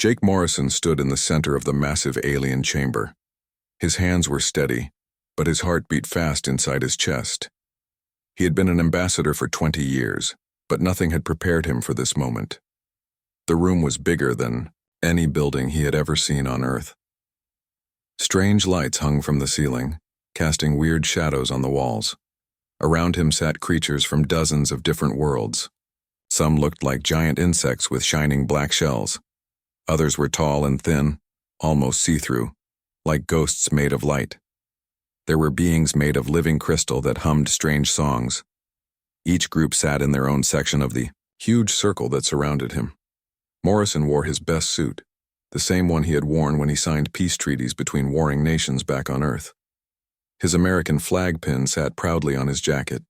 Jake Morrison stood in the center of the massive alien chamber. His hands were steady, but his heart beat fast inside his chest. He had been an ambassador for 20 years, but nothing had prepared him for this moment. The room was bigger than any building he had ever seen on Earth. Strange lights hung from the ceiling, casting weird shadows on the walls. Around him sat creatures from dozens of different worlds. Some looked like giant insects with shining black shells. Others were tall and thin, almost see-through, like ghosts made of light. There were beings made of living crystal that hummed strange songs. Each group sat in their own section of the huge circle that surrounded him. Morrison wore his best suit, the same one he had worn when he signed peace treaties between warring nations back on Earth. His American flag pin sat proudly on his jacket.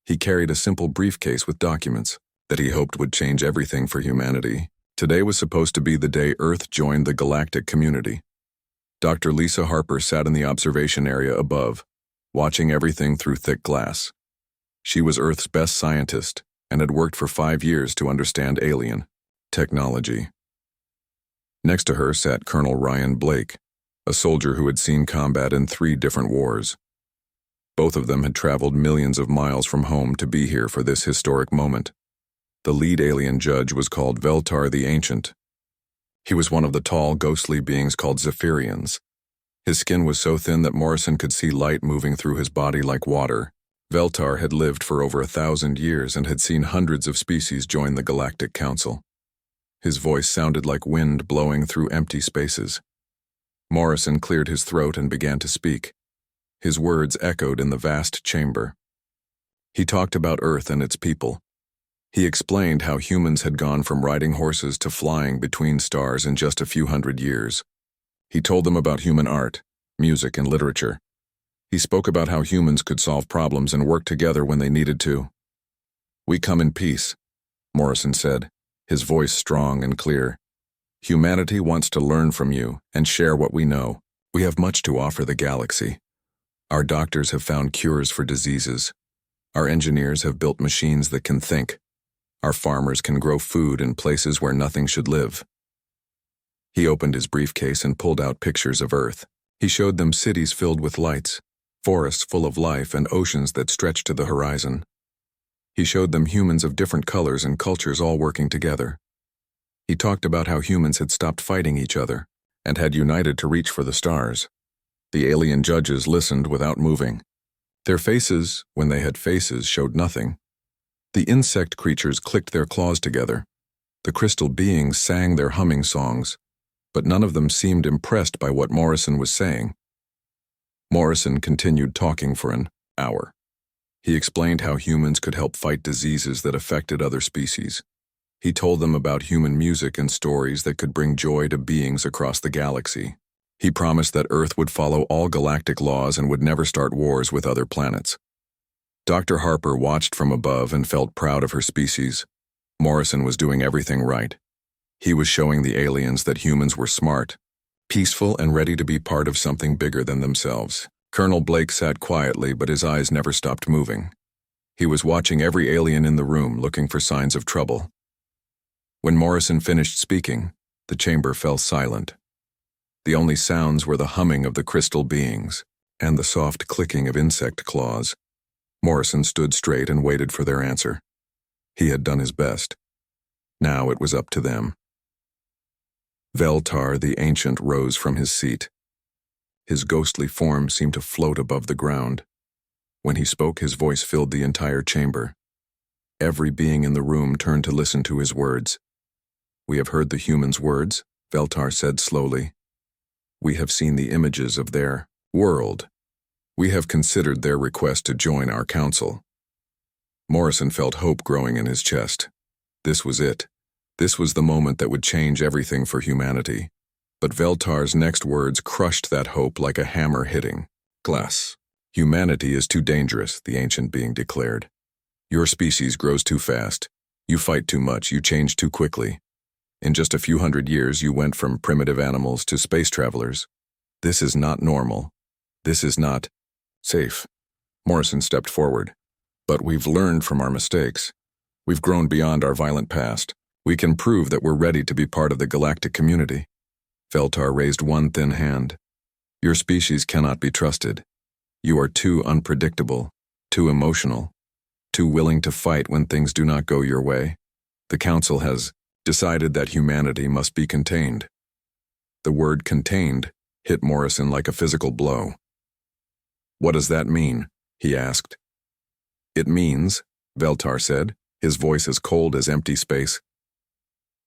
He carried a simple briefcase with documents that he hoped would change everything for humanity. Today was supposed to be the day Earth joined the Galactic community. Dr. Lisa Harper sat in the observation area above, watching everything through thick glass. She was Earth's best scientist and had worked for 5 years to understand alien technology. Next to her sat Colonel Ryan Blake, a soldier who had seen combat in 3 different wars. Both of them had traveled millions of miles from home to be here for this historic moment. The lead alien judge was called Veltar the Ancient. He was one of the tall, ghostly beings called Zephyrians. His skin was so thin that Morrison could see light moving through his body like water. Veltar had lived for over 1,000 years and had seen hundreds of species join the Galactic Council. His voice sounded like wind blowing through empty spaces. Morrison cleared his throat and began to speak. His words echoed in the vast chamber. He talked about Earth and its people. He explained how humans had gone from riding horses to flying between stars in just a few hundred years. He told them about human art, music, and literature. He spoke about how humans could solve problems and work together when they needed to. "We come in peace," Morrison said, his voice strong and clear. "Humanity wants to learn from you and share what we know. We have much to offer the galaxy. Our doctors have found cures for diseases. Our engineers have built machines that can think. Our farmers can grow food in places where nothing should live." He opened his briefcase and pulled out pictures of Earth. He showed them cities filled with lights, forests full of life, and oceans that stretched to the horizon. He showed them humans of different colors and cultures all working together. He talked about how humans had stopped fighting each other and had united to reach for the stars. The alien judges listened without moving. Their faces, when they had faces, showed nothing. The insect creatures clicked their claws together. The crystal beings sang their humming songs, but none of them seemed impressed by what Morrison was saying. Morrison continued talking for an hour. He explained how humans could help fight diseases that affected other species. He told them about human music and stories that could bring joy to beings across the galaxy. He promised that Earth would follow all galactic laws and would never start wars with other planets. Dr. Harper watched from above and felt proud of her species. Morrison was doing everything right. He was showing the aliens that humans were smart, peaceful, and ready to be part of something bigger than themselves. Colonel Blake sat quietly, but his eyes never stopped moving. He was watching every alien in the room, looking for signs of trouble. When Morrison finished speaking, the chamber fell silent. The only sounds were the humming of the crystal beings and the soft clicking of insect claws. Morrison stood straight and waited for their answer. He had done his best. Now it was up to them. Veltar the Ancient rose from his seat. His ghostly form seemed to float above the ground. When he spoke, his voice filled the entire chamber. Every being in the room turned to listen to his words. "We have heard the humans' words," Veltar said slowly. "We have seen the images of their world. We have considered their request to join our council." Morrison felt hope growing in his chest. This was it. This was the moment that would change everything for humanity. But Veltar's next words crushed that hope like a hammer hitting glass. "Humanity is too dangerous," the ancient being declared. "Your species grows too fast. You fight too much. You change too quickly. In just a few hundred years, you went from primitive animals to space travelers. This is not normal. This is not safe." Morrison stepped forward. "But we've learned from our mistakes. We've grown beyond our violent past. We can prove that we're ready to be part of the galactic community. Veltar raised one thin hand. Your species cannot be trusted. You are too unpredictable, too emotional, too willing to fight when things do not go your way. The Council has decided that humanity must be contained. The word contained hit Morrison like a physical blow. What does that mean? He asked. It means, Veltar said, his voice as cold as empty space,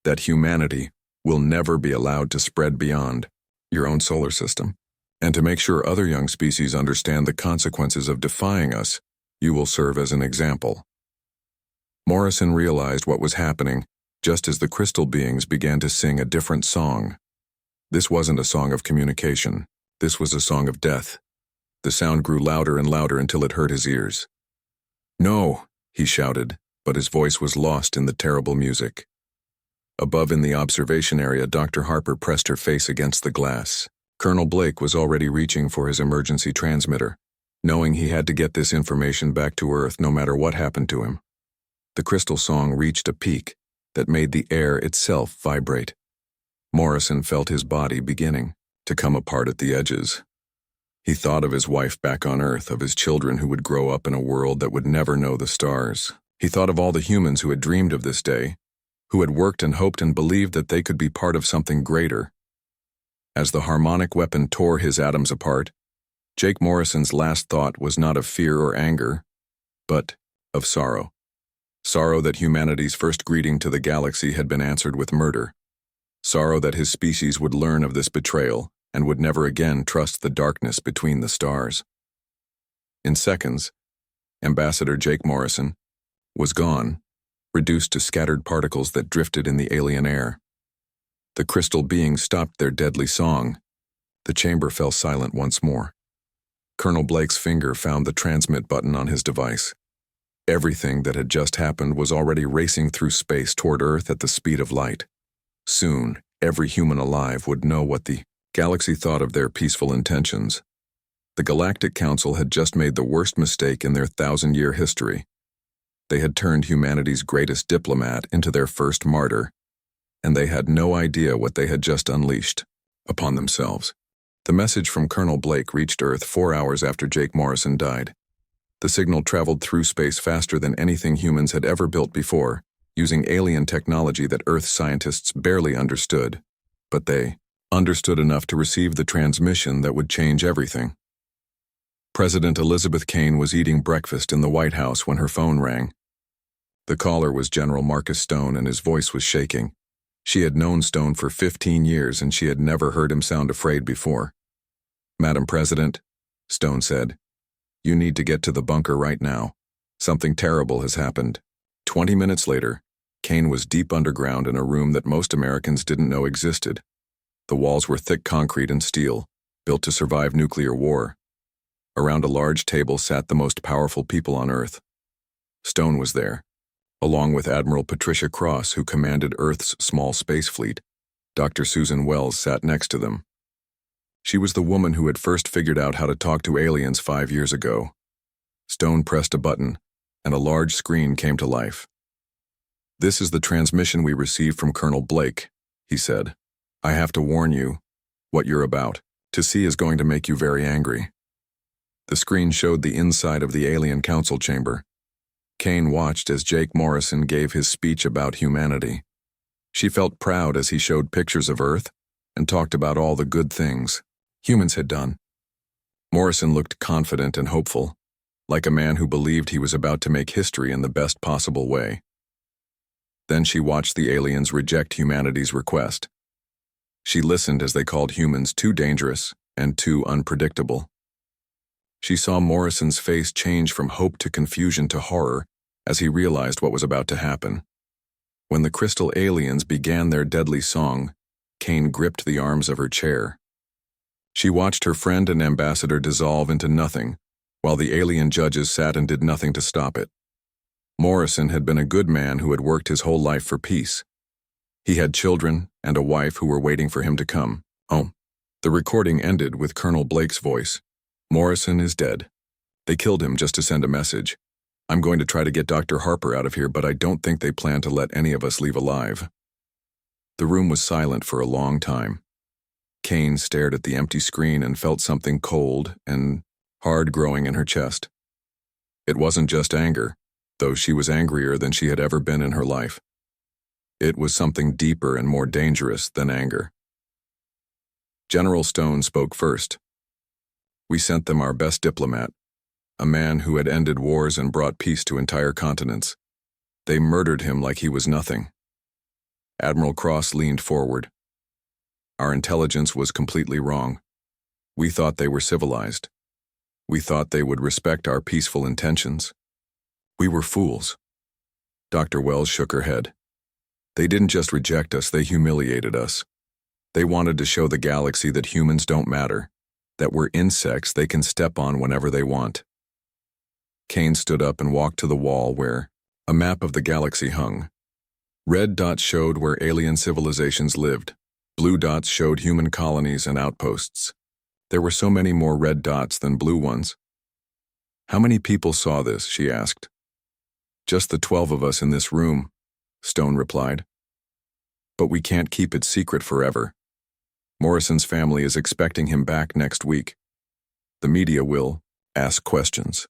that humanity will never be allowed to spread beyond your own solar system. And to make sure other young species understand the consequences of defying us, you will serve as an example. Morrison realized what was happening just as the crystal beings began to sing a different song. This wasn't a song of communication. This was a song of death. The sound grew louder and louder until it hurt his ears. No, he shouted, but his voice was lost in the terrible music. Above in the observation area, Dr. Harper pressed her face against the glass. Colonel Blake was already reaching for his emergency transmitter, knowing he had to get this information back to Earth no matter what happened to him. The crystal song reached a peak that made the air itself vibrate. Morrison felt his body beginning to come apart at the edges. He thought of his wife back on Earth, of his children who would grow up in a world that would never know the stars. He thought of all the humans who had dreamed of this day, who had worked and hoped and believed that they could be part of something greater. As the harmonic weapon tore his atoms apart, Jake Morrison's last thought was not of fear or anger, but of sorrow. Sorrow that humanity's first greeting to the galaxy had been answered with murder. Sorrow that his species would learn of this betrayal and would never again trust the darkness between the stars. In seconds, Ambassador Jake Morrison was gone, reduced to scattered particles that drifted in the alien air. The crystal beings stopped their deadly song. The chamber fell silent once more. Colonel Blake's finger found the transmit button on his device. Everything that had just happened was already racing through space toward Earth at the speed of light. Soon, every human alive would know what the galaxy thought of their peaceful intentions. The Galactic Council had just made the worst mistake in their 1,000-year history. They had turned humanity's greatest diplomat into their first martyr, and they had no idea what they had just unleashed upon themselves. The message from Colonel Blake reached Earth 4 hours after Jake Morrison died. The signal traveled through space faster than anything humans had ever built before, using alien technology that Earth scientists barely understood. But they understood enough to receive the transmission that would change everything. President Elizabeth Kane was eating breakfast in the White House when her phone rang. The caller was General Marcus Stone, and his voice was shaking. She had known Stone for 15 years, and she had never heard him sound afraid before. "Madam President," Stone said, "you need to get to the bunker right now. Something terrible has happened." 20 minutes later, Kane was deep underground in a room that most Americans didn't know existed. The walls were thick concrete and steel, built to survive nuclear war. Around a large table sat the most powerful people on Earth. Stone was there, along with Admiral Patricia Cross, who commanded Earth's small space fleet. Dr. Susan Wells sat next to them. She was the woman who had first figured out how to talk to aliens 5 years ago. Stone pressed a button, and a large screen came to life. "This is the transmission we received from Colonel Blake," he said. "I have to warn you, what you're about to see is going to make you very angry." The screen showed the inside of the alien council chamber. Kane watched as Jake Morrison gave his speech about humanity. She felt proud as he showed pictures of Earth and talked about all the good things humans had done. Morrison looked confident and hopeful, like a man who believed he was about to make history in the best possible way. Then she watched the aliens reject humanity's request. She listened as they called humans too dangerous and too unpredictable. She saw Morrison's face change from hope to confusion to horror as he realized what was about to happen. When the crystal aliens began their deadly song, Kane gripped the arms of her chair. She watched her friend and ambassador dissolve into nothing, while the alien judges sat and did nothing to stop it. Morrison had been a good man who had worked his whole life for peace. He had children and a wife who were waiting for him to come home. The recording ended with Colonel Blake's voice. "Morrison is dead. They killed him just to send a message. I'm going to try to get Dr. Harper out of here, but I don't think they plan to let any of us leave alive." The room was silent for a long time. Kane stared at the empty screen and felt something cold and hard growing in her chest. It wasn't just anger, though she was angrier than she had ever been in her life. It was something deeper and more dangerous than anger. General Stone spoke first. "We sent them our best diplomat, a man who had ended wars and brought peace to entire continents. They murdered him like he was nothing." Admiral Cross leaned forward. "Our intelligence was completely wrong. We thought they were civilized. We thought they would respect our peaceful intentions. We were fools." Dr. Wells shook her head. "They didn't just reject us, they humiliated us. They wanted to show the galaxy that humans don't matter, that we're insects they can step on whenever they want." Kane stood up and walked to the wall where a map of the galaxy hung. Red dots showed where alien civilizations lived. Blue dots showed human colonies and outposts. There were so many more red dots than blue ones. "How many people saw this?" she asked. "Just the 12 of us in this room," Stone replied. "But we can't keep it secret forever. Morrison's family is expecting him back next week. The media will ask questions."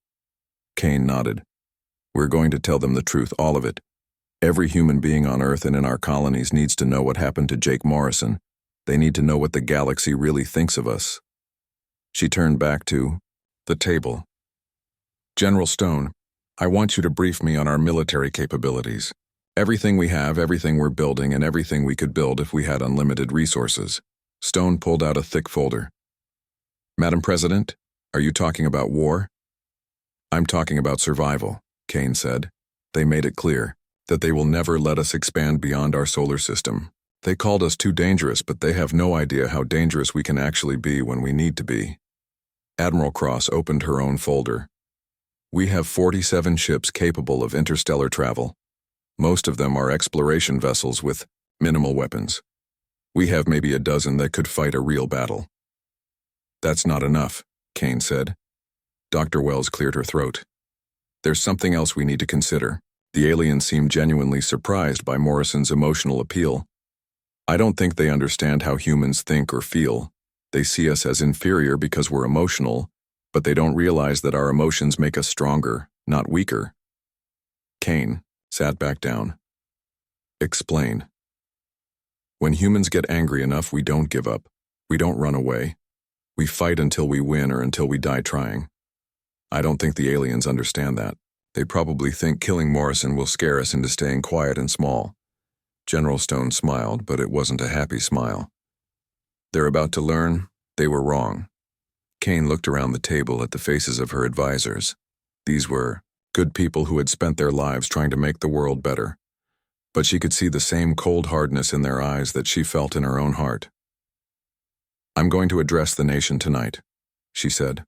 Kane nodded. "We're going to tell them the truth, all of it. Every human being on Earth and in our colonies needs to know what happened to Jake Morrison. They need to know what the galaxy really thinks of us." She turned back to the table. "General Stone, I want you to brief me on our military capabilities. Everything we have, everything we're building, and everything we could build if we had unlimited resources." Stone pulled out a thick folder. "Madam President, are you talking about war?" "I'm talking about survival," Kane said. "They made it clear that they will never let us expand beyond our solar system. They called us too dangerous, but they have no idea how dangerous we can actually be when we need to be." Admiral Cross opened her own folder. "We have 47 ships capable of interstellar travel. Most of them are exploration vessels with minimal weapons. We have maybe a dozen that could fight a real battle." "That's not enough," Kane said. Dr. Wells cleared her throat. "There's something else we need to consider." The aliens seemed genuinely surprised by Morrison's emotional appeal. "I don't think they understand how humans think or feel. They see us as inferior because we're emotional, but they don't realize that our emotions make us stronger, not weaker." Kane sat back down. "Explain." "When humans get angry enough, we don't give up. We don't run away. We fight until we win or until we die trying. I don't think the aliens understand that. They probably think killing Morrison will scare us into staying quiet and small." General Stone smiled, but it wasn't a happy smile. "They're about to learn they were wrong." Kane looked around the table at the faces of her advisors. These were good people who had spent their lives trying to make the world better. But she could see the same cold hardness in their eyes that she felt in her own heart. "I'm going to address the nation tonight," she said.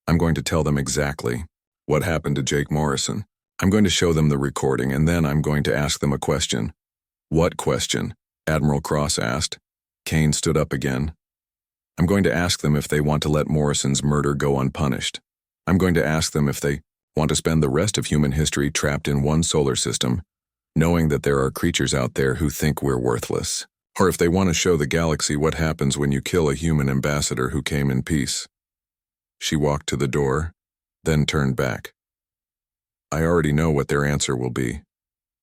"I'm going to tell them exactly what happened to Jake Morrison. I'm going to show them the recording, and then I'm going to ask them a question." "What question?" Admiral Cross asked. Kane stood up again. "I'm going to ask them if they want to let Morrison's murder go unpunished. I'm going to ask them if they want to spend the rest of human history trapped in one solar system, knowing that there are creatures out there who think we're worthless. Or if they want to show the galaxy what happens when you kill a human ambassador who came in peace." She walked to the door, then turned back. "I already know what their answer will be.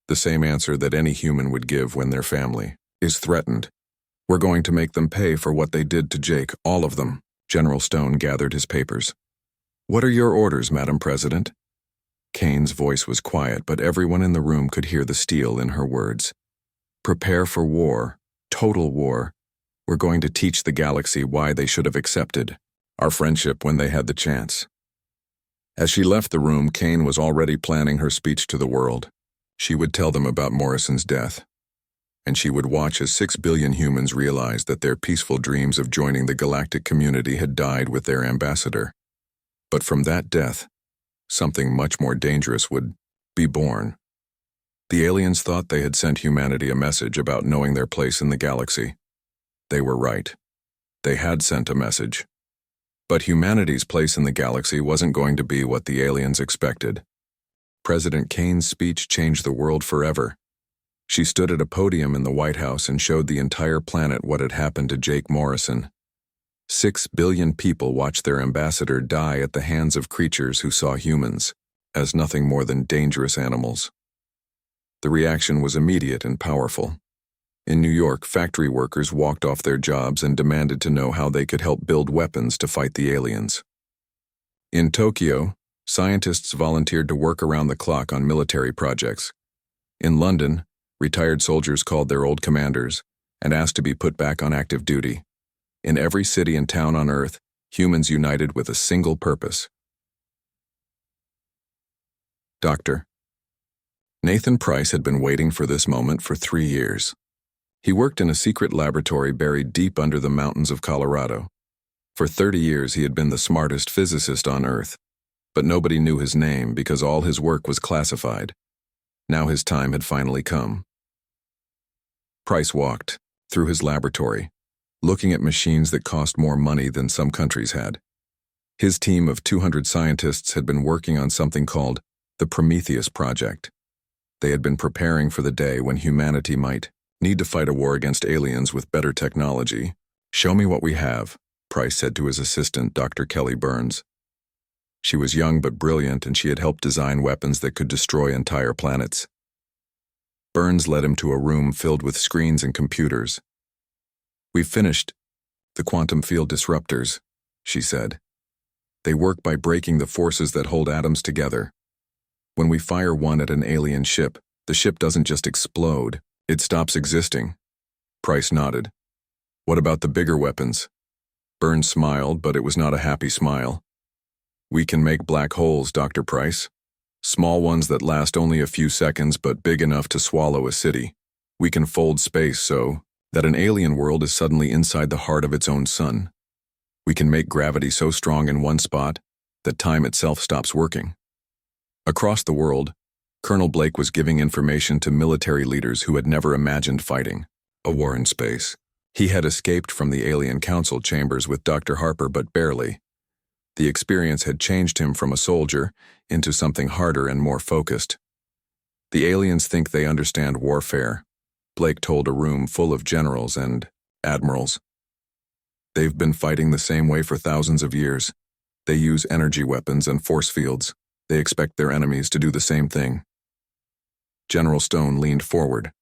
The same answer that any human would give when their family is threatened. We're going to make them pay for what they did to Jake, all of them." General Stone gathered his papers. "What are your orders, Madam President?" Kane's voice was quiet, but everyone in the room could hear the steel in her words. "Prepare for war, total war. We're going to teach the galaxy why they should have accepted our friendship when they had the chance." As she left the room, Kane was already planning her speech to the world. She would tell them about Morrison's death, and she would watch as 6 billion humans realized that their peaceful dreams of joining the galactic community had died with their ambassador. But from that death, something much more dangerous would be born. The aliens thought they had sent humanity a message about knowing their place in the galaxy. They were right. They had sent a message. But humanity's place in the galaxy wasn't going to be what the aliens expected. President Kane's speech changed the world forever. She stood at a podium in the White House and showed the entire planet what had happened to Jake Morrison. 6 billion people watched their ambassador die at the hands of creatures who saw humans as nothing more than dangerous animals. The reaction was immediate and powerful. In New York, factory workers walked off their jobs and demanded to know how they could help build weapons to fight the aliens. In Tokyo, scientists volunteered to work around the clock on military projects. In London, retired soldiers called their old commanders and asked to be put back on active duty. In every city and town on Earth, humans united with a single purpose. Dr. Nathan Price had been waiting for this moment for 3 years. He worked in a secret laboratory buried deep under the mountains of Colorado. For 30 years he had been the smartest physicist on Earth, but nobody knew his name because all his work was classified. Now his time had finally come. Price walked through his laboratory, looking at machines that cost more money than some countries had. His team of 200 scientists had been working on something called the Prometheus Project. They had been preparing for the day when humanity might need to fight a war against aliens with better technology. "Show me what we have," Price said to his assistant, Dr. Kelly Burns. She was young but brilliant, and she had helped design weapons that could destroy entire planets. Burns led him to a room filled with screens and computers. "We've finished the quantum field disruptors," she said. "They work by breaking the forces that hold atoms together. When we fire one at an alien ship, the ship doesn't just explode, it stops existing." Price nodded. "What about the bigger weapons?" Burns smiled, but it was not a happy smile. "We can make black holes, Dr. Price. Small ones that last only a few seconds but big enough to swallow a city. We can fold space so that an alien world is suddenly inside the heart of its own sun. We can make gravity so strong in one spot that time itself stops working." Across the world, Colonel Blake was giving information to military leaders who had never imagined fighting a war in space. He had escaped from the alien council chambers with Dr. Harper, but barely. The experience had changed him from a soldier into something harder and more focused. "The aliens think they understand warfare," Blake told a room full of generals and admirals. "They've been fighting the same way for thousands of years. They use energy weapons and force fields. They expect their enemies to do the same thing." General Stone leaned forward.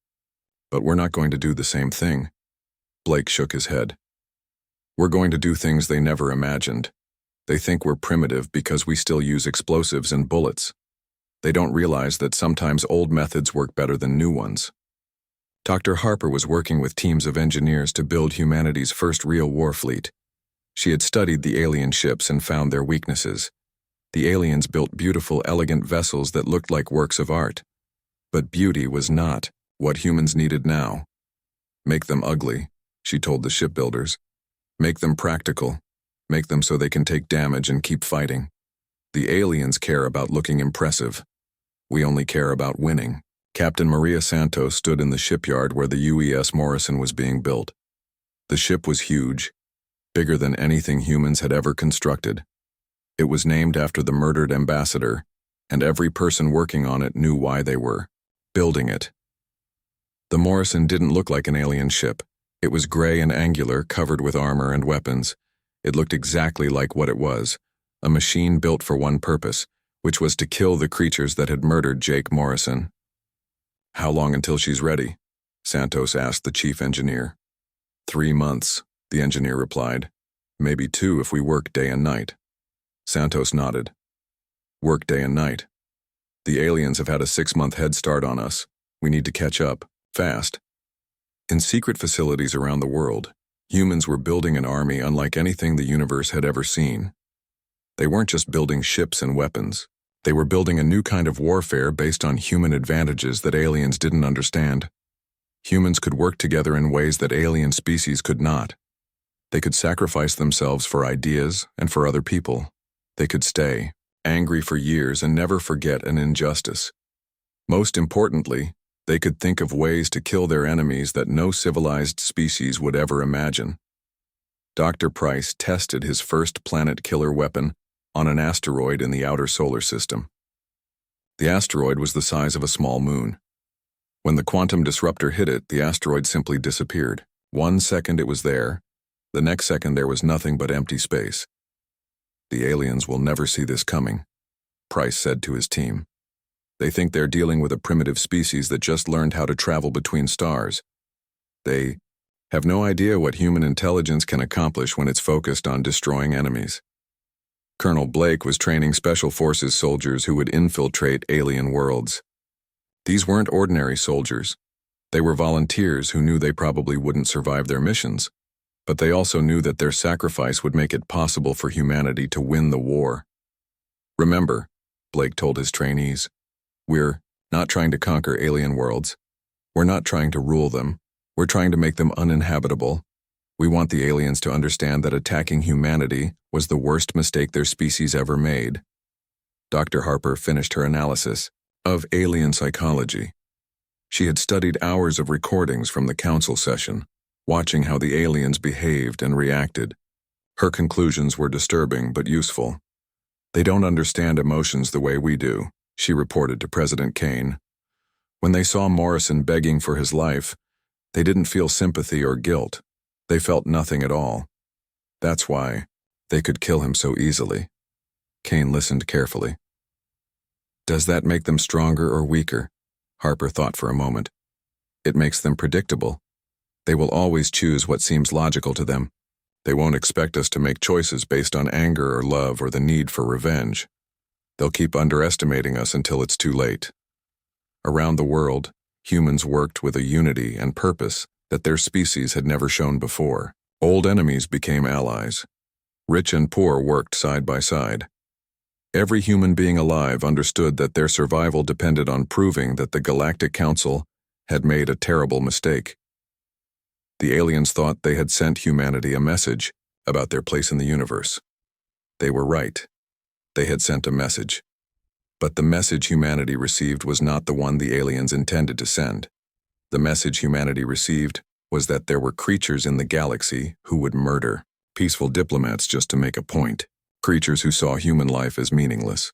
"But we're not going to do the same thing." Blake shook his head. "We're going to do things they never imagined. They think we're primitive because we still use explosives and bullets. They don't realize that sometimes old methods work better than new ones." Dr. Harper was working with teams of engineers to build humanity's first real war fleet. She had studied the alien ships and found their weaknesses. The aliens built beautiful, elegant vessels that looked like works of art. But beauty was not what humans needed now. "Make them ugly," she told the shipbuilders. "Make them practical. Make them so they can take damage and keep fighting. The aliens care about looking impressive. We only care about winning." Captain Maria Santos stood in the shipyard where the UES Morrison was being built. The ship was huge, bigger than anything humans had ever constructed. It was named after the murdered ambassador, and every person working on it knew why they were building it. The Morrison didn't look like an alien ship. It was gray and angular, covered with armor and weapons. It looked exactly like what it was, a machine built for one purpose, which was to kill the creatures that had murdered Jake Morrison. "How long until she's ready?" Santos asked the chief engineer. 3 months, the engineer replied. "Maybe 2 if we work day and night." Santos nodded. "Work day and night. The aliens have had a 6-month head start on us. We need to catch up, fast." In secret facilities around the world, humans were building an army unlike anything the universe had ever seen. They weren't just building ships and weapons. They were building a new kind of warfare based on human advantages that aliens didn't understand. Humans could work together in ways that alien species could not. They could sacrifice themselves for ideas and for other people. They could stay angry for years and never forget an injustice. Most importantly, they could think of ways to kill their enemies that no civilized species would ever imagine. Dr. Price tested his first planet-killer weapon on an asteroid in the outer solar system. The asteroid was the size of a small moon. When the quantum disruptor hit it, the asteroid simply disappeared. 1 second it was there, the next second there was nothing but empty space. The aliens will never see this coming, Price said to his team. They think they're dealing with a primitive species that just learned how to travel between stars. They have no idea what human intelligence can accomplish when it's focused on destroying enemies. Colonel Blake was training Special Forces soldiers who would infiltrate alien worlds. These weren't ordinary soldiers. They were volunteers who knew they probably wouldn't survive their missions, but they also knew that their sacrifice would make it possible for humanity to win the war. Remember, Blake told his trainees, we're not trying to conquer alien worlds. We're not trying to rule them. We're trying to make them uninhabitable. We want the aliens to understand that attacking humanity was the worst mistake their species ever made. Dr. Harper finished her analysis of alien psychology. She had studied hours of recordings from the council session, watching how the aliens behaved and reacted. Her conclusions were disturbing but useful. They don't understand emotions the way we do, she reported to President Kane. When they saw Morrison begging for his life, they didn't feel sympathy or guilt. They felt nothing at all. That's why they could kill him so easily. Kane listened carefully. Does that make them stronger or weaker? Harper thought for a moment. It makes them predictable. They will always choose what seems logical to them. They won't expect us to make choices based on anger or love or the need for revenge. They'll keep underestimating us until it's too late. Around the world, humans worked with a unity and purpose that their species had never shown before. Old enemies became allies. Rich and poor worked side by side. Every human being alive understood that their survival depended on proving that the Galactic Council had made a terrible mistake. The aliens thought they had sent humanity a message about their place in the universe. They were right. They had sent a message. But the message humanity received was not the one the aliens intended to send. The message humanity received was that there were creatures in the galaxy who would murder. Peaceful diplomats just to make a point. Creatures who saw human life as meaningless.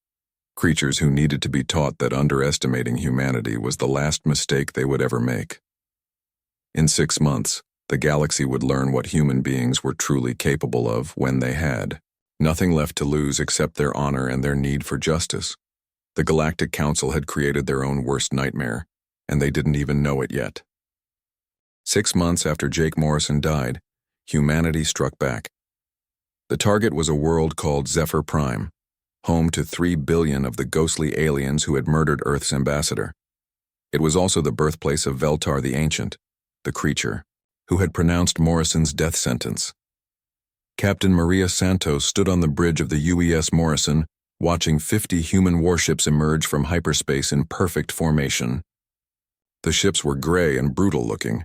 Creatures who needed to be taught that underestimating humanity was the last mistake they would ever make. In 6 months, the galaxy would learn what human beings were truly capable of when they had nothing left to lose except their honor and their need for justice. The Galactic Council had created their own worst nightmare, and they didn't even know it yet. 6 months after Jake Morrison died, humanity struck back. The target was a world called Zephyr Prime, home to 3 billion of the ghostly aliens who had murdered Earth's ambassador. It was also the birthplace of Veltar the Ancient, the creature, who had pronounced Morrison's death sentence. Captain Maria Santos stood on the bridge of the UES Morrison, watching 50 human warships emerge from hyperspace in perfect formation. The ships were gray and brutal-looking,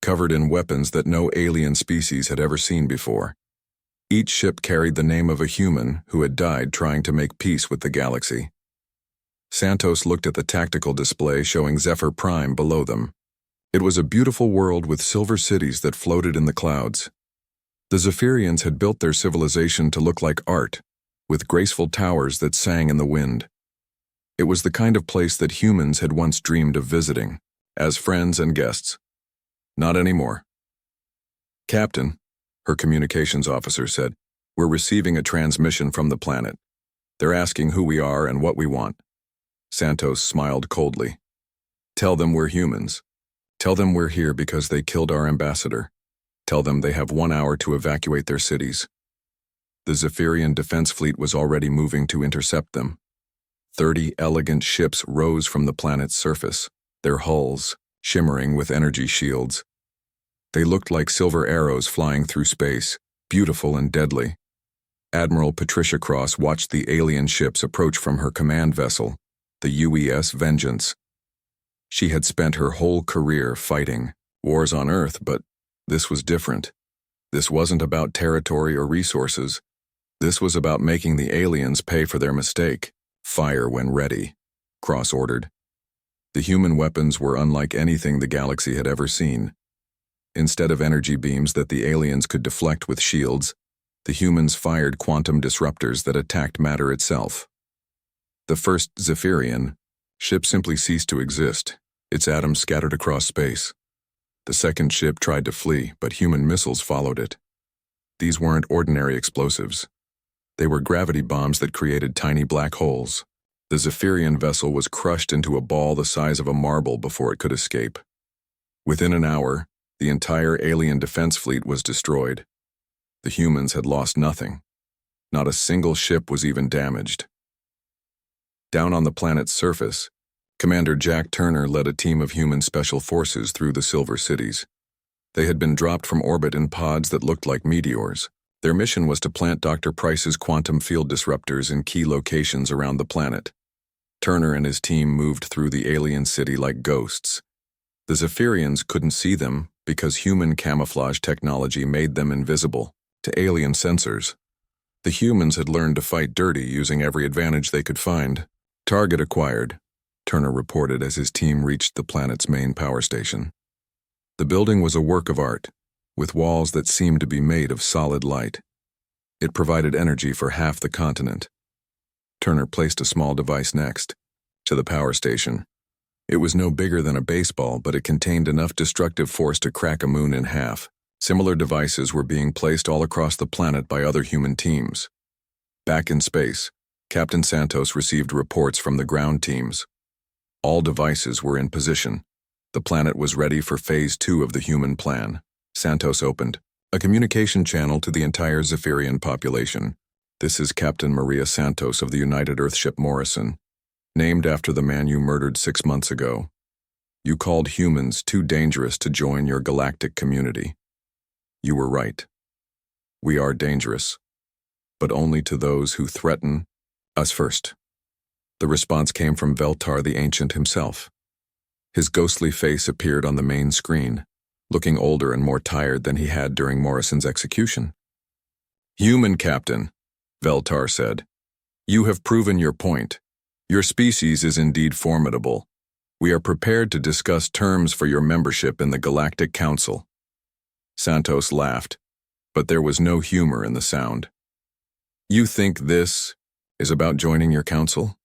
covered in weapons that no alien species had ever seen before. Each ship carried the name of a human who had died trying to make peace with the galaxy. Santos looked at the tactical display showing Zephyr Prime below them. It was a beautiful world with silver cities that floated in the clouds. The Zephyrians had built their civilization to look like art, with graceful towers that sang in the wind. It was the kind of place that humans had once dreamed of visiting, as friends and guests. Not anymore. Captain, her communications officer said, we're receiving a transmission from the planet. They're asking who we are and what we want. Santos smiled coldly. Tell them we're humans. Tell them we're here because they killed our ambassador. Tell them they have 1 hour to evacuate their cities. The Zephyrian defense fleet was already moving to intercept them. 30 elegant ships rose from the planet's surface, their hulls shimmering with energy shields. They looked like silver arrows flying through space, beautiful and deadly. Admiral Patricia Cross watched the alien ships approach from her command vessel, the UES Vengeance. She had spent her whole career fighting wars on Earth, but this was different. This wasn't about territory or resources. This was about making the aliens pay for their mistake. Fire when ready, Cross ordered. The human weapons were unlike anything the galaxy had ever seen. Instead of energy beams that the aliens could deflect with shields, the humans fired quantum disruptors that attacked matter itself. The first Zephyrian, Ship simply ceased to exist, its atoms scattered across space. The second ship tried to flee, but human missiles followed it. These weren't ordinary explosives. They were gravity bombs that created tiny black holes. The Zephyrian vessel was crushed into a ball the size of a marble before it could escape. Within an hour, the entire alien defense fleet was destroyed. The humans had lost nothing. Not a single ship was even damaged. Down on the planet's surface, Commander Jack Turner led a team of human special forces through the Silver Cities. They had been dropped from orbit in pods that looked like meteors. Their mission was to plant Dr. Price's quantum field disruptors in key locations around the planet. Turner and his team moved through the alien city like ghosts. The Zephyrians couldn't see them because human camouflage technology made them invisible to alien sensors. The humans had learned to fight dirty using every advantage they could find. Target acquired, Turner reported as his team reached the planet's main power station. The building was a work of art, with walls that seemed to be made of solid light. It provided energy for half the continent. Turner placed a small device next to the power station. It was no bigger than a baseball, but it contained enough destructive force to crack a moon in half. Similar devices were being placed all across the planet by other human teams. Back in space, Captain Santos received reports from the ground teams. All devices were in position. The planet was ready for Phase 2 of the human plan. Santos opened a communication channel to the entire Zephyrian population. This is Captain Maria Santos of the United Earthship Morrison, named after the man you murdered 6 months ago. You called humans too dangerous to join your galactic community. You were right. We are dangerous, but only to those who threaten us first. The response came from Veltar the Ancient himself. His ghostly face appeared on the main screen, looking older and more tired than he had during Morrison's execution. Human Captain, Veltar said, you have proven your point. Your species is indeed formidable. We are prepared to discuss terms for your membership in the Galactic Council. Santos laughed, but there was no humor in the sound. You think this is about joining your council?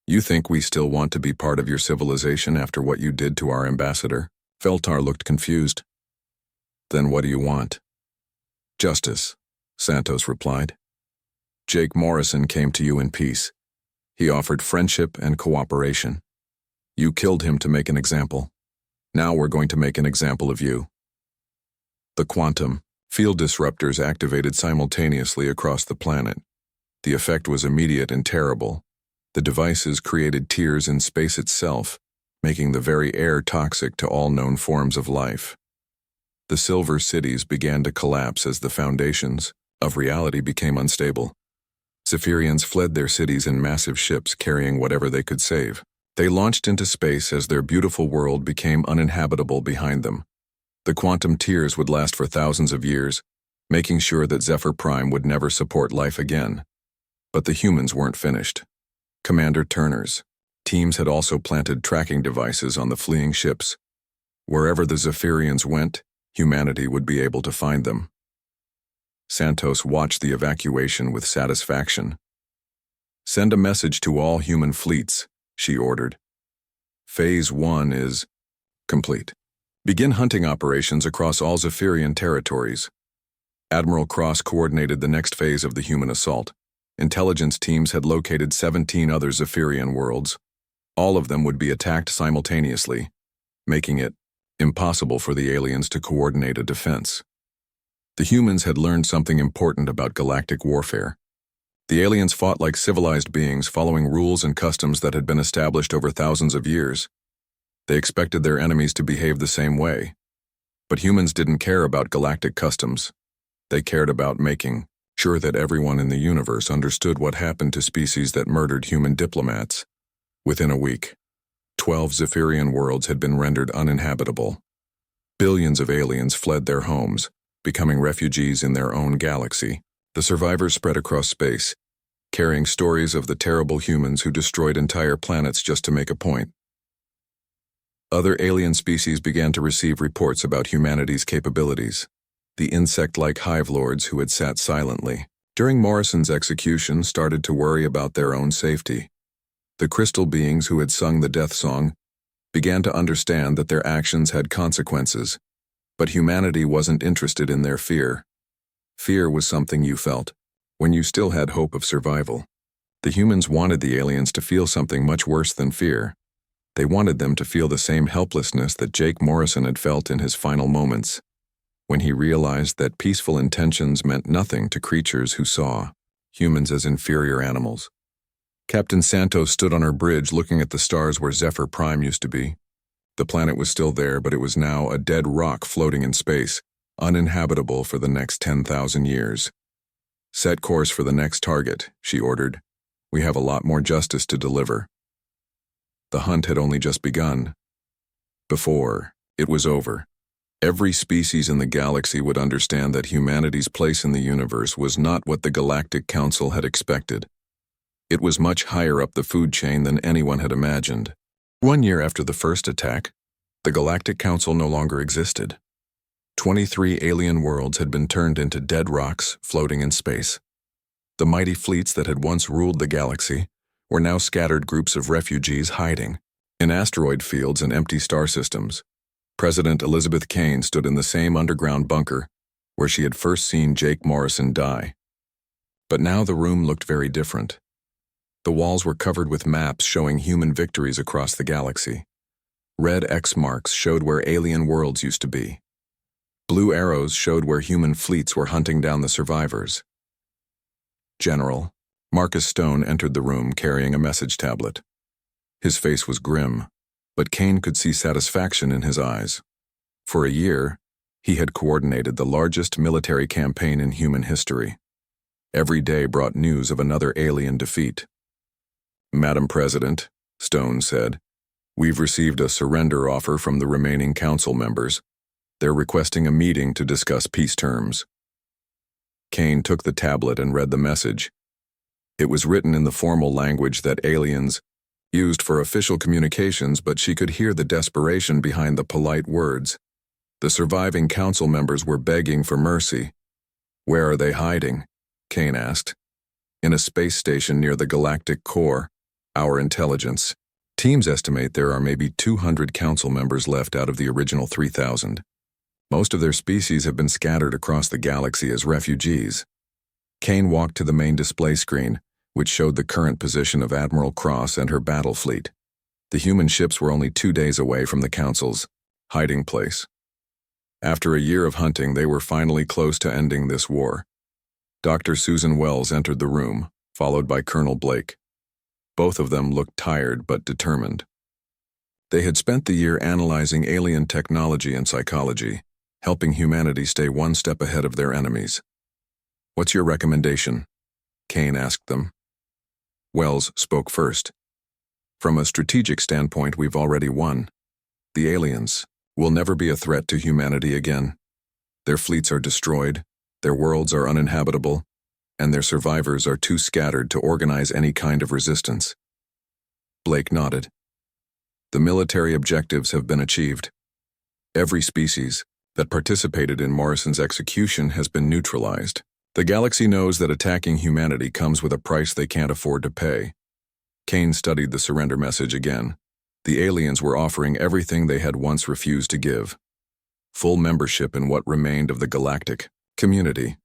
You think we still want to be part of your civilization after what you did to our ambassador? Veltar looked confused. Then what do you want? Justice, Santos replied. Jake Morrison came to you in peace. He offered friendship and cooperation. You killed him to make an example. Now we're going to make an example of you. The quantum field disruptors activated simultaneously across the planet. The effect was immediate and terrible. The devices created tears in space itself, making the very air toxic to all known forms of life. The Silver Cities began to collapse as the foundations of reality became unstable. Zephyrians fled their cities in massive ships carrying whatever they could save. They launched into space as their beautiful world became uninhabitable behind them. The quantum tears would last for thousands of years, making sure that Zephyr Prime would never support life again. But the humans weren't finished. Commander Turner's teams had also planted tracking devices on the fleeing ships. Wherever the Zephyrians went, humanity would be able to find them. Santos watched the evacuation with satisfaction. Send a message to all human fleets, she ordered. Phase 1 is complete. Begin hunting operations across all Zephyrian territories. Admiral Cross coordinated the next phase of the human assault. Intelligence teams had located 17 other Zephyrian worlds. All of them would be attacked simultaneously, making it impossible for the aliens to coordinate a defense. The humans had learned something important about galactic warfare. The aliens fought like civilized beings, following rules and customs that had been established over thousands of years. They expected their enemies to behave the same way. But humans didn't care about galactic customs. They cared about making sure that everyone in the universe understood what happened to species that murdered human diplomats. Within a week, 12 Zephyrian worlds had been rendered uninhabitable. Billions of aliens fled their homes, becoming refugees in their own galaxy. The survivors spread across space, carrying stories of the terrible humans who destroyed entire planets just to make a point. Other alien species began to receive reports about humanity's capabilities. The insect-like hive lords who had sat silently during Morrison's execution started to worry about their own safety. The crystal beings who had sung the death song began to understand that their actions had consequences, but humanity wasn't interested in their fear. Fear was something you felt when you still had hope of survival. The humans wanted the aliens to feel something much worse than fear. They wanted them to feel the same helplessness that Jake Morrison had felt in his final moments, when he realized that peaceful intentions meant nothing to creatures who saw humans as inferior animals. Captain Santos stood on her bridge looking at the stars where Zephyr Prime used to be. The planet was still there, but it was now a dead rock floating in space, uninhabitable for the next 10,000 years. "Set course for the next target," she ordered. "We have a lot more justice to deliver." The hunt had only just begun. Before it was over, every species in the galaxy would understand that humanity's place in the universe was not what the Galactic Council had expected. It was much higher up the food chain than anyone had imagined. 1 year after the first attack, the Galactic Council no longer existed. 23 alien worlds had been turned into dead rocks floating in space. The mighty fleets that had once ruled the galaxy were now scattered groups of refugees hiding in asteroid fields and empty star systems. President Elizabeth Kane stood in the same underground bunker where she had first seen Jake Morrison die. But now the room looked very different. The walls were covered with maps showing human victories across the galaxy. Red X marks showed where alien worlds used to be. Blue arrows showed where human fleets were hunting down the survivors. General Marcus Stone entered the room carrying a message tablet. His face was grim, but Kane could see satisfaction in his eyes. For a year, he had coordinated the largest military campaign in human history. Every day brought news of another alien defeat. "Madam President," Stone said, "we've received a surrender offer from the remaining council members. They're requesting a meeting to discuss peace terms." Kane took the tablet and read the message. It was written in the formal language that aliens used for official communications, but she could hear the desperation behind the polite words. The surviving council members were begging for mercy. "Where are they hiding?" Kane asked. "In a space station near the galactic core. Our intelligence. Teams estimate there are maybe 200 council members left out of the original 3,000. Most of their species have been scattered across the galaxy as refugees." Kane walked to the main display screen, which showed the current position of Admiral Cross and her battle fleet. The human ships were only 2 days away from the Council's hiding place. After a year of hunting, they were finally close to ending this war. Dr. Susan Wells entered the room, followed by Colonel Blake. Both of them looked tired but determined. They had spent the year analyzing alien technology and psychology, helping humanity stay one step ahead of their enemies. "What's your recommendation?" Kane asked them. Wells spoke first. "From a strategic standpoint, we've already won. The aliens will never be a threat to humanity again. Their fleets are destroyed, their worlds are uninhabitable, and their survivors are too scattered to organize any kind of resistance." Blake nodded. "The military objectives have been achieved. Every species that participated in Morrison's execution has been neutralized. The galaxy knows that attacking humanity comes with a price they can't afford to pay." Kane studied the surrender message again. The aliens were offering everything they had once refused to give. Full membership in what remained of the galactic community.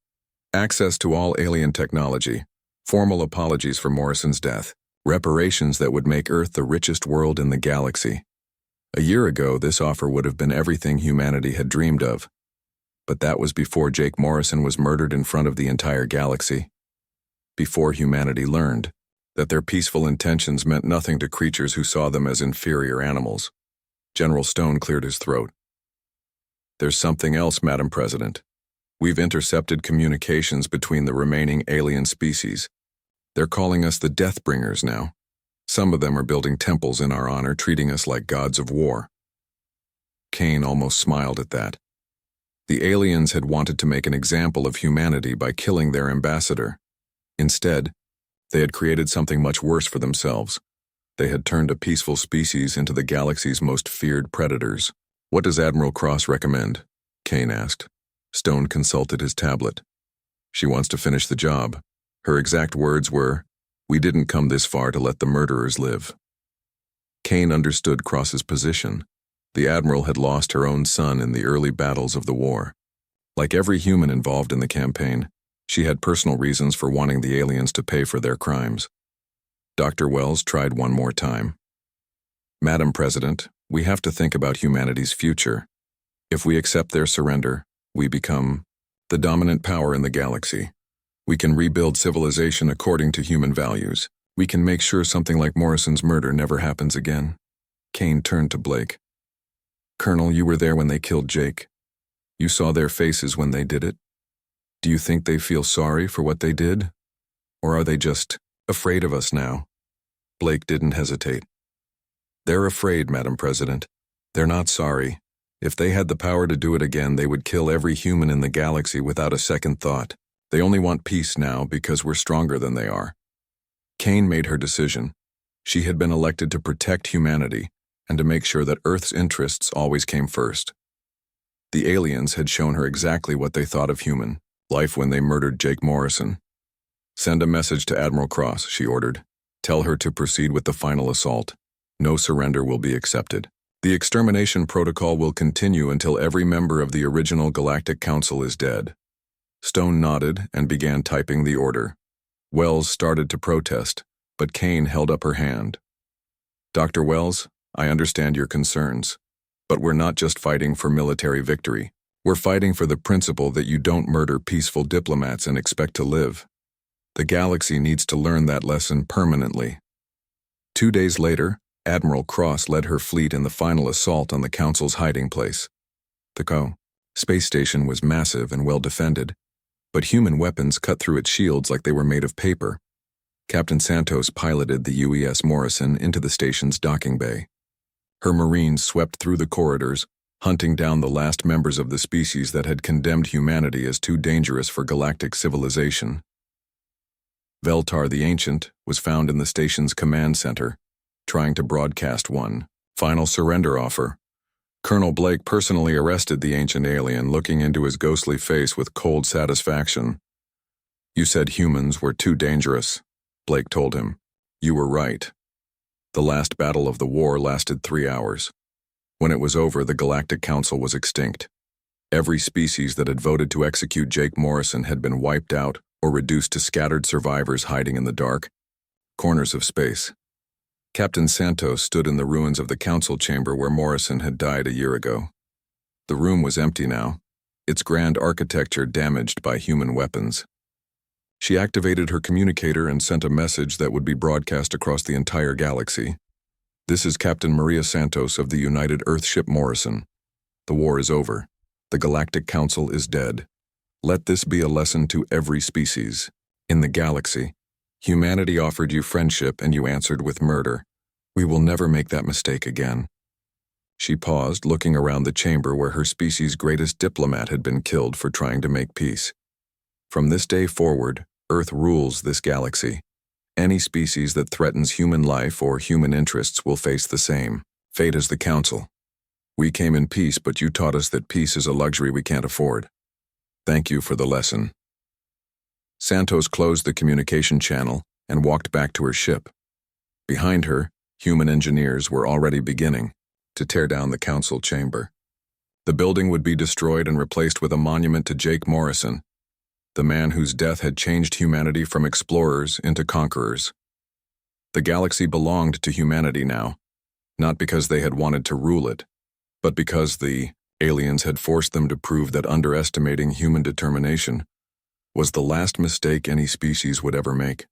Access to all alien technology. Formal apologies for Morrison's death. Reparations that would make Earth the richest world in the galaxy. A year ago, this offer would have been everything humanity had dreamed of. But that was before Jake Morrison was murdered in front of the entire galaxy. Before humanity learned that their peaceful intentions meant nothing to creatures who saw them as inferior animals. General Stone cleared his throat. "There's something else, Madam President. We've intercepted communications between the remaining alien species. They're calling us the Deathbringers now. Some of them are building temples in our honor, treating us like gods of war." Kane almost smiled at that. The aliens had wanted to make an example of humanity by killing their ambassador. Instead, they had created something much worse for themselves. They had turned a peaceful species into the galaxy's most feared predators. "What does Admiral Cross recommend?" Kane asked. Stone consulted his tablet. "She wants to finish the job. Her exact words were, We didn't come this far to let the murderers live. Kane understood Cross's position. The Admiral had lost her own son in the early battles of the war. Like every human involved in the campaign, she had personal reasons for wanting the aliens to pay for their crimes. Dr. Wells tried one more time. Madam President, we have to think about humanity's future. If we accept their surrender, we become the dominant power in the galaxy. We can rebuild civilization according to human values. We can make sure something like Morrison's murder never happens again. Kane turned to Blake. Colonel, you were there when they killed Jake. You saw their faces when they did it. Do you think they feel sorry for what they did? Or are they just afraid of us now? Blake didn't hesitate. They're afraid, Madam President. They're not sorry. If they had the power to do it again, they would kill every human in the galaxy without a second thought. They only want peace now because we're stronger than they are. Kane made her decision. She had been elected to protect humanity and to make sure that Earth's interests always came first. The aliens had shown her exactly what they thought of human life when they murdered Jake Morrison. Send a message to Admiral Cross, she ordered. Tell her to proceed with the final assault. No surrender will be accepted. The extermination protocol will continue until every member of the original Galactic Council is dead. Stone nodded and began typing the order. Wells started to protest, but Kane held up her hand. Dr. Wells, I understand your concerns, but we're not just fighting for military victory. We're fighting for the principle that you don't murder peaceful diplomats and expect to live. The galaxy needs to learn that lesson permanently. 2 days later, Admiral Cross led her fleet in the final assault on the Council's hiding place. The space station was massive and well defended, but human weapons cut through its shields like they were made of paper. Captain Santos piloted the UES Morrison into the station's docking bay. Her Marines swept through the corridors, hunting down the last members of the species that had condemned humanity as too dangerous for galactic civilization. Veltar the Ancient was found in the station's command center, trying to broadcast one final surrender offer. Colonel Blake personally arrested the ancient alien, looking into his ghostly face with cold satisfaction. You said humans were too dangerous, Blake told him. You were right. The last battle of the war lasted 3 hours. When it was over, the Galactic Council was extinct. Every species that had voted to execute Jake Morrison had been wiped out or reduced to scattered survivors hiding in the dark corners of space. Captain Santos stood in the ruins of the council chamber where Morrison had died a year ago. The room was empty now, its grand architecture damaged by human weapons. She activated her communicator and sent a message that would be broadcast across the entire galaxy. This is Captain Maria Santos of the United Earthship Morrison. The war is over. The Galactic Council is dead. Let this be a lesson to every species. In the galaxy, humanity offered you friendship and you answered with murder. We will never make that mistake again. She paused, looking around the chamber where her species' greatest diplomat had been killed for trying to make peace. From this day forward, Earth rules this galaxy. Any species that threatens human life or human interests will face the same fate as the Council. We came in peace, but you taught us that peace is a luxury we can't afford. Thank you for the lesson. Santos closed the communication channel and walked back to her ship. Behind her, human engineers were already beginning to tear down the council chamber. The building would be destroyed and replaced with a monument to Jake Morrison, the man whose death had changed humanity from explorers into conquerors. The galaxy belonged to humanity now, not because they had wanted to rule it, but because the aliens had forced them to prove that underestimating human determination was the last mistake any species would ever make.